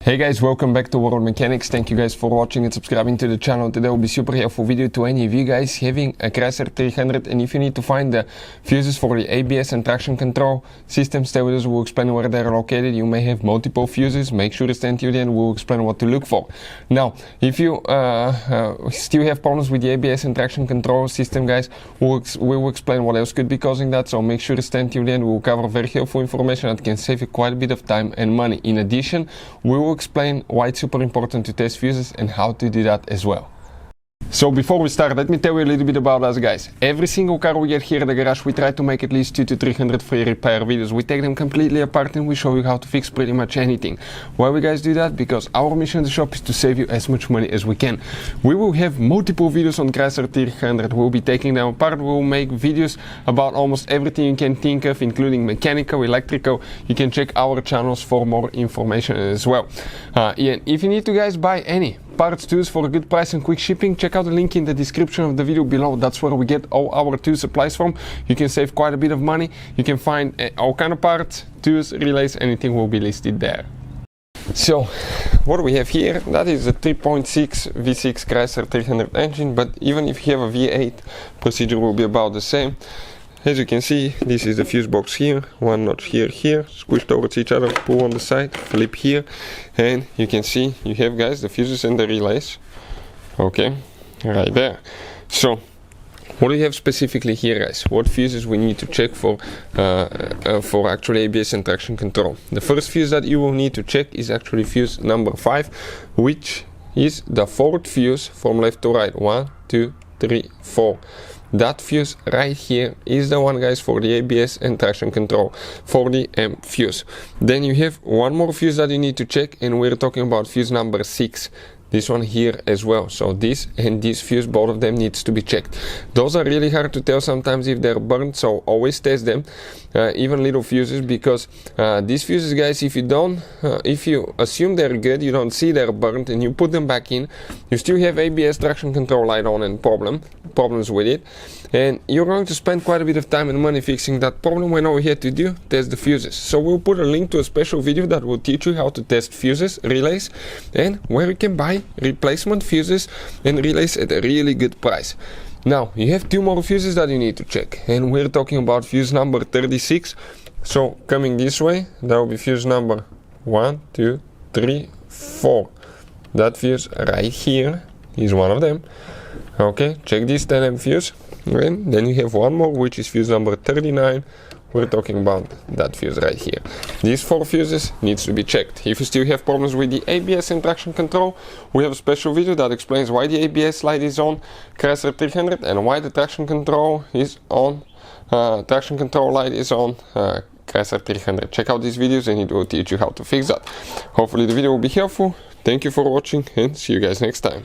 Hey guys, welcome back to World Mechanics. Thank you guys for watching and subscribing to the channel. Today will be super helpful video to any of you guys having a Chrysler 300, and if you need to find the fuses for the ABS and traction control systems, stay with us. We'll explain where they're located. You may have multiple fuses. Make sure to stay tuned in. We'll explain what to look for. Now, if you still have problems with the ABS and traction control system, guys, we will explain what else could be causing that. So make sure to stay tuned in. We'll cover very helpful information that can save you quite a bit of time and money. In addition, we will explain why it's super important to test fuses and how to do that as well. So before we start, let me tell you a little bit about us, guys. Every single car we get here at the garage, we try to make at least 200 to 300 free repair videos. We take them completely apart and we show you how to fix pretty much anything. Why we guys do that? Because our mission in the shop is to save you as much money as we can. We will have multiple videos on Chrysler 300. We'll be taking them apart. We'll make videos about almost everything you can think of, including mechanical, electrical. You can check our channels for more information as well. And if you need to, guys, buy any parts, tools for a good price and quick shipping, check out the link in the description of the video below. That's where we get all our tool supplies from. You can save quite a bit of money. You can find all kind of parts, tools, relays, anything will be listed there. So what we have here, that is a 3.6 V6 Chrysler 300 engine, but even if you have a V8, procedure will be about the same. As you can see, this is the fuse box here, one notch here, squish towards each other, pull on the side, flip here, and you can see you have, guys, the fuses and the relays. Okay, right there. So what do we have specifically here, guys? What fuses we need to check for actually ABS and traction control? The first fuse that you will need to check is actually fuse number 5, which is the fourth fuse from left to right. 1, 2, 3, 4. That fuse right here is the one, guys, for the ABS and traction control, 40 amp fuse. Then you have one more fuse that you need to check, and we're talking about fuse number 6. This one here as well. So this and this fuse, both of them needs to be checked. Those are really hard to tell sometimes if they're burnt, so always test them, even little fuses, because these fuses, guys, if you assume they're good, you don't see they're burnt, and you put them back in, you still have ABS traction control light on and problems with it, and you're going to spend quite a bit of time and money fixing that problem, when all we had to do, test the fuses. So we'll put a link to a special video that will teach you how to test fuses, relays, and where you can buy replacement fuses and relays at a really good price. Now you have two more fuses that you need to check, and we're talking about fuse number 36. So coming this way, that will be fuse number 1, 2, 3, 4. That fuse right here is one of them. Okay, check this 10 amp fuse, and then you have one more, which is fuse number 39. We're talking about that fuse right here. These 4 fuses needs to be checked. If you still have problems with the ABS and traction control, we have a special video that explains why the ABS light is on Chrysler 300 and why the traction control is on. Traction control light is on Chrysler 300. Check out these videos and it will teach you how to fix that. Hopefully the video will be helpful. Thank you for watching and see you guys next time.